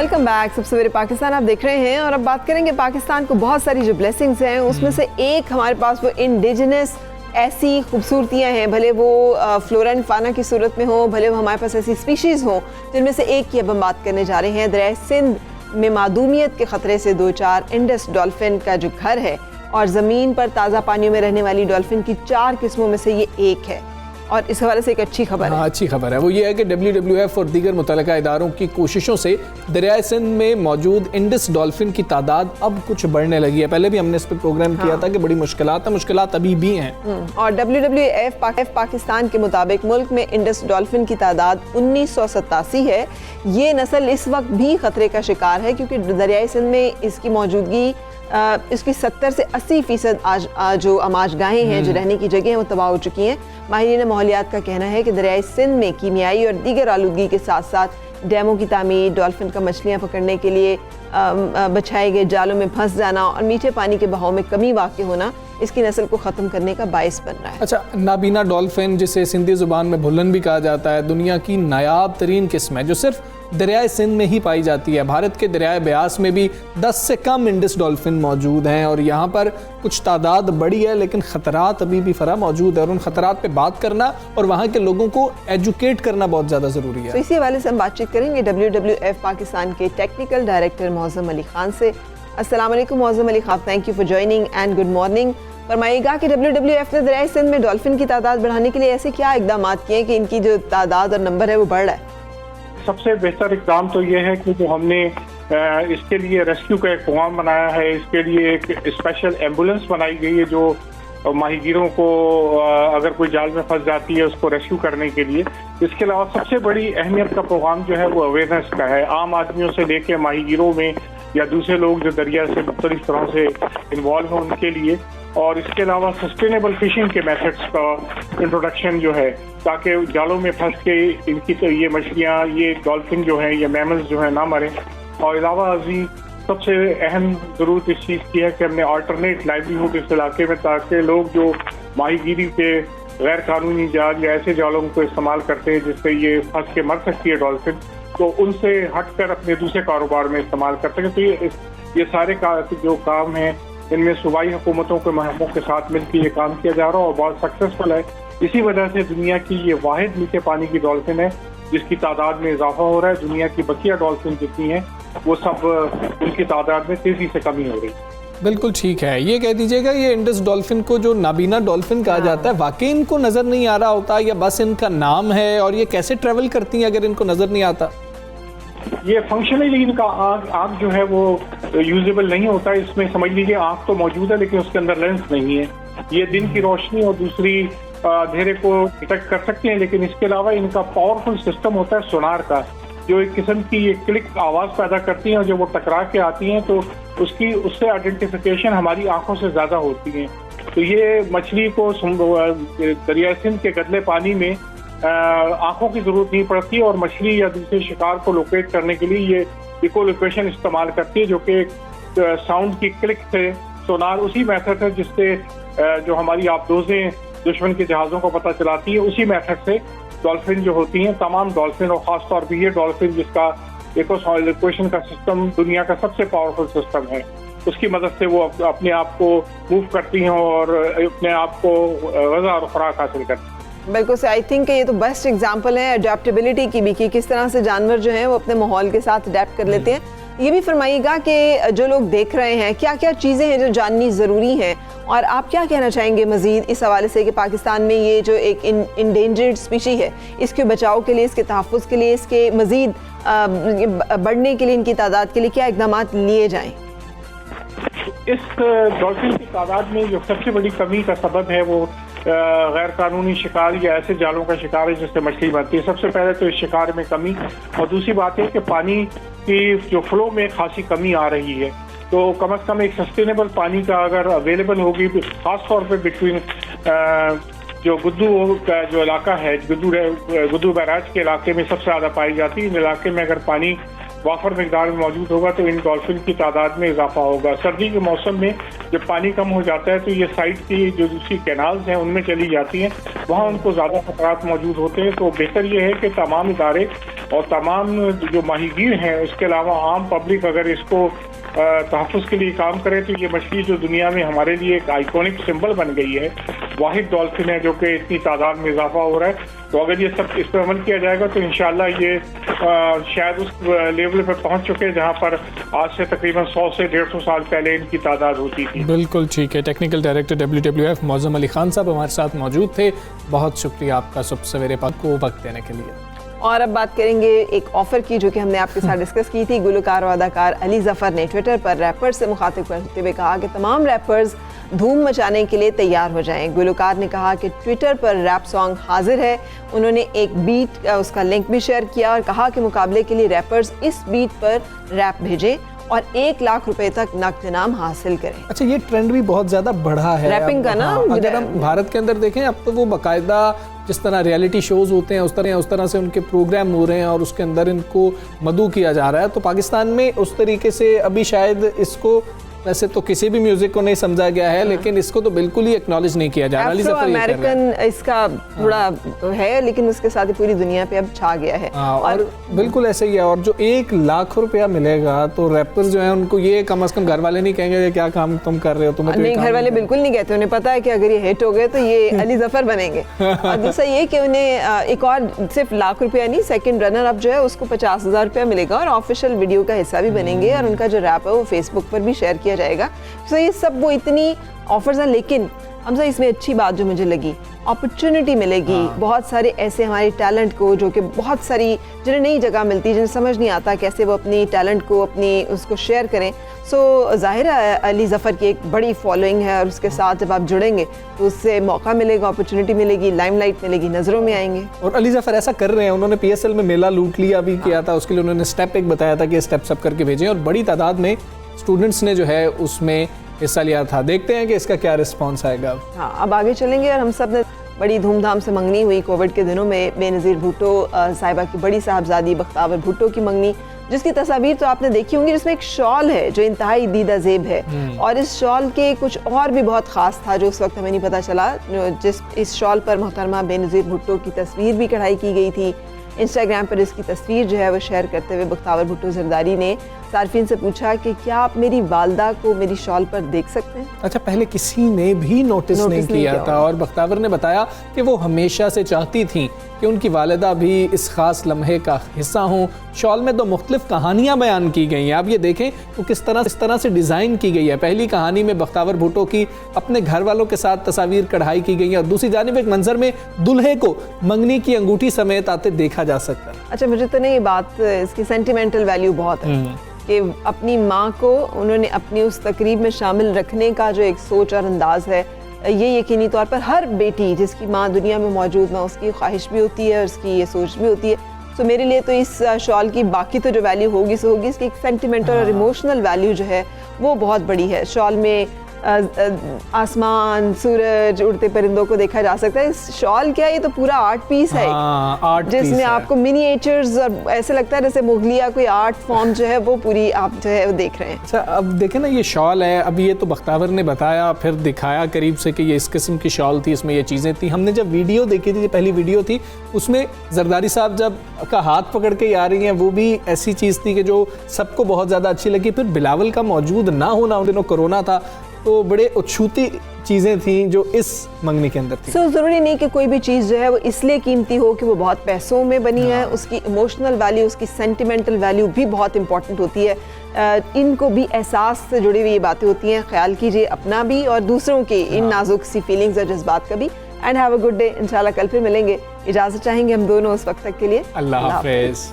Welcome back. सबसे बड़े पाकिस्तान आप देख रहे हैं और अब बात करेंगे पाकिस्तान को बहुत सारी जो ब्लेसिंग्स हैं उसमें से एक हमारे पास वो इंडिजिनस ऐसी खूबसूरतियाँ हैं, भले वो फ्लोरा एंड फाना की सूरत में हो, भले वो हमारे पास ऐसी स्पीशीज़ हो, जिनमें से एक की अब हम बात करने जा रहे हैं। दरिया सिंध में मादूमियत के ख़तरे से दो चार इंडस डॉल्फिन का जो घर है और ज़मीन पर ताज़ा पानियों में रहने वाली डॉल्फिन की 4 किस्मों में से ये एक है। और इस हवाले से एक अच्छी खबर है। अच्छी खबर है वो ये है कि WWF और दीगर मुतल्लिका इदारों की कोशिशों से दरियाए सिंध में मौजूद इंडस डॉल्फिन की तादाद अब कुछ बढ़ने लगी है। पहले भी हमने इस पर प्रोग्राम किया था कि बड़ी मुश्किलात अभी भी हैं। और WWF पाकिस्तान के मुताबिक मुल्क में इंडस डॉल्फिन की तादाद 1987 है। ये नस्ल इस वक्त भी खतरे का शिकार है क्योंकि दरियाए सिंध में इसकी मौजूदगी इसकी 70 से 80% आज जो अमाजगाहें हैं, जो रहने की जगह हैं, वो तबाह हो चुकी हैं। माहिरीन माहौलियात का कहना है कि दरियाए सिंध में कीमियाई और दीगर आलूदगी के साथ साथ डैमों की तामीर, डॉल्फिन का मछलियाँ पकड़ने के लिए बिछाए गए जालों में फंस जाना और मीठे पानी के बहाव में कमी वाक़ होना इसकी नस्ल को ख़त्म करने का बाइस बन रहा है। अच्छा, नाबीना डॉल्फिन जिसे सिंधी ज़ुबान में भुलन भी कहा जाता है, दुनिया की नायाब तरीन किस्म है जो सिर्फ दरियाए सिंध में ही पाई जाती है। भारत के दरियाए ब्यास में भी 10 से कम इंडस डॉल्फिन मौजूद हैं और यहाँ पर कुछ तादाद बड़ी है, लेकिन ख़तरात अभी भी फरा मौजूद है और उन ख़तरात पे बात करना और वहाँ के लोगों को एजुकेट करना बहुत ज़्यादा ज़रूरी है। तो इसी हवाले से हम बातचीत करेंगे WWF पाकिस्तान के टेक्निकल डायरेक्टर मौज़म अली खान से। अस्सलाम वालेकुम Mauzam Ali Khan, thank you for joining and good morning. फरमाइएगा कि WWF ने दरियाए सिंध में डॉल्फिन की तादाद बढ़ाने के लिए ऐसे क्या इकदाम किए कि इनकी जो तादाद और नंबर है वो बढ़ रहा है? सबसे बेहतर इक़दाम तो ये है कि जो हमने इसके लिए रेस्क्यू का एक प्रोग्राम बनाया है, इसके लिए एक स्पेशल एम्बुलेंस बनाई गई है जो माहीगीरों को अगर कोई जाल में फंस जाती है उसको रेस्क्यू करने के लिए। इसके अलावा सबसे बड़ी अहमियत का प्रोग्राम जो है वो अवेयरनेस का है, आम आदमियों से लेके माहीगीरों में या दूसरे लोग जो दरिया से मुख्तलिफ तरह से इन्वॉल्व हैं उनके लिए। और इसके अलावा सस्टेनेबल फिशिंग के मेथड्स का इंट्रोडक्शन जो है, ताकि जालों में फंस के इनकी तो ये मछलियाँ, ये डॉल्फिन जो है, ये मैमल्स जो है ना मरें। और अलावा अभी सबसे अहम ज़रूरत इस चीज़ की है कि हमने अल्टरनेट लाइवलीहुड इस इलाके में, ताकि लोग जो माहीगीरी के गैर कानूनी जाल या ऐसे जालों को इस्तेमाल करते हैं जिससे ये फंस के मर सकती है डॉल्फिन, तो उनसे हटकर अपने दूसरे कारोबार में इस्तेमाल कर सकें। तो ये सारे जो काम हैं इनमें सूबाई हुकूमतों के महकमों के साथ मिलकर ये काम किया जा रहा है और बहुत सक्सेसफुल है। इसी वजह से दुनिया की ये वाहिद मीठे पानी की डॉल्फिन है जिसकी तादाद में इजाफा हो रहा है। दुनिया की बकिया डॉल्फिन जितनी हैं वो सब उनकी तादाद में तेजी से कमी हो रही है। बिल्कुल ठीक है। ये कह दीजिएगा, ये इंडस डॉल्फिन को जो नाबीना डॉल्फिन कहा जाता है, वाकई इनको नज़र नहीं आ रहा होता या बस इनका नाम है? और ये कैसे ट्रेवल करती हैं अगर इनको नज़र नहीं आता? ये फंक्शनली इनका आँख जो है वो यूजेबल नहीं होता है। इसमें समझ लीजिए आँख तो मौजूद है लेकिन उसके अंदर लेंस नहीं है। ये दिन की रोशनी और दूसरी अंधेरे को डिटेक्ट कर सकते हैं, लेकिन इसके अलावा इनका पावरफुल सिस्टम होता है सोनार का, जो एक किस्म की ये क्लिक आवाज़ पैदा करती हैं और जब वो टकरा के आती हैं तो उससे आइडेंटिफिकेशन हमारी आंखों से ज़्यादा होती है। तो ये मछली को दरिया सिंध के गदले पानी में आंखों की जरूरत नहीं पड़ती और मछली या दूसरे शिकार को लोकेट करने के लिए ये इकोलोकेशन इस्तेमाल करती है, जो कि साउंड की क्लिक से सोनार उसी मेथड है जिससे जो हमारी आबदोजें दुश्मन के जहाज़ों को पता चलाती है, उसी मेथड से डॉल्फिन जो होती हैं, तमाम डॉल्फिन और ख़ास तौर पर ये डॉल्फिन जिसका इकोलोकेशन का सिस्टम दुनिया का सबसे पावरफुल सिस्टम है, उसकी मदद से वो अपने आप को मूव करती हैं और अपने आप को ग़ज़ा और खुराक हासिल करती हैं। बिल्कुल से आई थिंक ये तो बेस्ट एग्जांपल है अडेप्टेबिलिटी की भी, कि किस तरह से जानवर जो हैं वो अपने माहौल के साथ अडेप्ट कर लेते हैं। ये भी फरमाइएगा कि जो लोग देख रहे हैं क्या क्या चीज़ें हैं जो जाननी ज़रूरी हैं, और आप क्या कहना चाहेंगे मज़ीद इस हवाले से कि पाकिस्तान में ये जो एक इंडेंजर्ड स्पीशी है, इसके बचाव के लिए, इसके तहफ़्फ़ुज़ के लिए, इसके मज़ीद बढ़ने के लिए, इनकी तादाद के लिए क्या इक़दाम लिए जाएँ? इस डॉल्फिन की तादाद में जो सबसे बड़ी कमी का सबब है वो गैर कानूनी शिकार या ऐसे जालों का शिकार है जिससे मछली बनती है। सबसे पहले तो इस शिकार में कमी, और दूसरी बात है कि पानी की जो फ्लो में खासी कमी आ रही है। तो कम से कम एक सस्टेनेबल पानी का अगर अवेलेबल होगी, खास तौर पे बिटवीन जो गुद्दू का जो इलाका है, गुद्दू बैराज के इलाके में सबसे ज़्यादा पाई जाती है। इन इलाके में अगर पानी वाफर मिकदार में मौजूद होगा तो इन डॉल्फिन की तादाद में इजाफा होगा। सर्दी के मौसम में जब पानी कम हो जाता है तो ये साइड की जो दूसरी कैनाल्स हैं उनमें चली जाती हैं, वहाँ उनको ज़्यादा खतरात मौजूद होते हैं। तो बेहतर ये है कि तमाम इदारे और तमाम जो माहीगीर हैं, उसके अलावा आम पब्लिक अगर इसको तहफ़्फ़ुज़ के लिए काम करे तो ये मछली जो दुनिया में हमारे लिए एक आइकॉनिक सिंबल बन गई है, वाहिद डॉल्फिन है जो कि इतनी तादाद में इजाफा हो रहा है। तो अगर ये सब इस पर अमल किया जाएगा तो इंशाल्लाह ये शायद उस लेवल पर पहुंच चुके हैं जहां पर आज से तकरीबन 100 से 150 साल पहले इनकी तादाद होती थी। बिल्कुल ठीक है। Technical director WWF Mauzam Ali Khan साहब हमारे साथ मौजूद थे। बहुत शुक्रिया आपका सुबह सवेरे को वक्त देने के लिए। और अब बात करेंगे एक ऑफर की जो कि हमने आपके साथ डिस्कस की थी। गुलकार और अदाकार अली ज़फ़र ने ट्विटर पर रैपर्स से मुखातिब करते हुए कहा कि तमाम रैपर्स धूम मचाने के लिए तैयार हो जाएं। गुलकार ने कहा कि ट्विटर पर रैप सॉन्ग हाजिर है। उन्होंने एक बीट उसका लिंक भी शेयर किया और कहा कि मुकाबले के लिए रैपर्स इस बीट पर रैप भेजें और 1 लाख रुपए तक नकद इनाम हासिल करें। अच्छा, ये ट्रेंड भी बहुत ज़्यादा बढ़ा है रैपिंग का ना। अगर हम भारत के अंदर देखें अब तो वो बाकायदा जिस तरह रियलिटी शोज होते हैं उस तरह से उनके प्रोग्राम हो रहे हैं और उसके अंदर इनको मदऊ किया जा रहा है। तो पाकिस्तान में उस तरीके से अभी शायद इसको, वैसे तो किसी भी म्यूजिक को नहीं समझा गया है, लेकिन इसको तो बिल्कुल ही एक्नॉलेज नहीं किया जा रहा। अमेरिकन इसका थोड़ा है, लेकिन उसके साथ ही पूरी दुनिया पे अब छा गया है। और बिल्कुल ऐसे ही है। और जो 1 लाख रुपया मिलेगा तो रैपर्स जो है उनको ये कम से कम घर वाले नहीं कहेंगे क्या काम तुम कर रहे हो, तुम्हें नहीं, घर वाले बिल्कुल नहीं कहते। उन्हें पता है कि अगर ये हिट हो गए तो ये अली ज़फ़र बनेंगे। और दूसरा ये कि उन्हें एक और सिर्फ लाख रुपया नहीं, सेकंड रनर अप जो है उसको 50,000 रुपया मिलेगा और ऑफिशियल वीडियो का हिस्सा भी बनेंगे और उनका जो रैप है वो फेसबुक पर भी शेयर किया जाएगा। तो ये सब वो इतनी ऑफर्स हैं, लेकिन हमसे इसमें अच्छी बात जो मुझे लगी, अपॉर्चुनिटी मिलेगी बहुत सारे ऐसे हमारे टैलेंट को जो कि बहुत सारी जिन्हें नई जगह मिलती है, जिन्हें समझ नहीं आता कैसे वो अपनी टैलेंट को उसको शेयर करें। सो ज़ाहिर है अली ज़फ़र की एक बड़ी फॉलोइंग है और उसके साथ जब आप जुड़ेंगे तो उससे मौका मिलेगा, अपॉर्चुनिटी मिलेगी, लाइमलाइट मिलेगी, नज़रों में आएंगे। और अली ज़फ़र ऐसा कर रहे हैं। उन्होंने PSL में मेला लूट लिया भी किया था, उसके लिए उन्होंने स्टेप एक बताया था कि स्टेप सब करके भेजें और बड़ी तादाद में स्टूडेंट्स ने जो है उसमें हिस्सा लिया था। देखते हैं कि इसका क्या रिस्पॉन्स आएगा। हाँ, अब आगे चलेंगे। और हम सब ने बड़ी धूमधाम से मंगनी हुई कोविड के दिनों में बेनज़ीर भुट्टो साहिबा की बड़ी साहबजादी बख्तावर भुट्टो की मंगनी, जिसकी तस्वीर तो आपने देखी होंगी, जिसमें एक शॉल है जो इंतहाई दीदा ज़ेब है। और इस शॉल के कुछ और भी बहुत ख़ास था जो उस वक्त हमें नहीं पता चला। इस शॉल पर मोहतरमा बेनज़ीर भुट्टो की तस्वीर भी कढ़ाई की गई थी। इंस्टाग्राम पर इसकी तस्वीर जो है वो शेयर करते हुए बख्तावर भुट्टो ज़रदारी ने सार्फिन से पूछा कि क्या आप मेरी वालदा को मेरी शॉल पर देख सकते हैं। अच्छा, पहले किसी ने भी नोटिस नहीं किया था और बख्तावर ने बताया कि वो हमेशा से चाहती थी कि उनकी वालिदा भी इस खास लम्हे का हिस्सा हों। शॉल में 2 मुख्तलिफ कहानियाँ बयान की गई हैं। आप ये देखें तो किस तरह से डिज़ाइन की गई है। पहली कहानी में बख्तावर भुट्टो की अपने घर वालों के साथ तस्वीर कढ़ाई की गई है और दूसरी जानिब एक मंजर में दुल्हे को मंगनी की अंगूठी समेत आते देखा जा सकता है। अच्छा, मुझे तो नहीं, ये बात इसकी सेंटिमेंटल वैल्यू बहुत है कि अपनी माँ को उन्होंने अपनी उस तकरीब में शामिल रखने का जो एक सोच और अंदाज है, ये यकीनी तौर पर हर बेटी जिसकी माँ दुनिया में मौजूद ना उसकी ख्वाहिश भी होती है और उसकी ये सोच भी होती है। तो मेरे लिए तो इस शॉल की बाकी तो जो वैल्यू होगी सो होगी, इसकी एक सेंटिमेंटल और इमोशनल वैल्यू जो है वो बहुत बड़ी है। शॉल में आसमान, सूरज, उड़ते परिंदों को देखा जा सकता है। इस शॉल क्या, ये तो पूरा आर्ट पीस है जिसमें आपको मिनिएचर्स और ऐसे लगता है जैसे मुगलिया कोई आर्ट फॉर्म जो है वो पूरी आप जो है वो देख रहे हैं। अच्छा, अब देखें ना, ये शॉल है। अब ये तो बख्तावर ने बताया, फिर दिखाया करीब से कि ये इस किस्म की शॉल थी, इसमें ये चीज़ें थी। हमने जब वीडियो देखी थी, पहली वीडियो थी, उसमें जरदारी साहब जब का हाथ पकड़ के आ रही हैं, वो भी ऐसी चीज़ थी कि जो सबको बहुत ज़्यादा अच्छी लगी। फिर बिलावल का मौजूद ना होना, उन दिनों कोरोना था, तो बड़े अछूती चीज़ें थी जो इस मंगनी के अंदर थी। ज़रूरी नहीं कि कोई भी चीज़ जो है वो इसलिए कीमती हो कि वो बहुत पैसों में बनी है। उसकी इमोशनल वैल्यू, उसकी सेंटिमेंटल वैल्यू भी बहुत इंपॉर्टेंट होती है। इनको भी एहसास से जुड़ी हुई ये बातें होती हैं। ख्याल कीजिए अपना भी और दूसरों की इन नाजुक सी फीलिंग्स और जज्बात का भी। And have a good day. इंशाल्लाह कल फिर मिलेंगे। इजाज़त चाहेंगे हम दोनों उस वक्त तक के लिए। अल्लाह हाफ़िज़।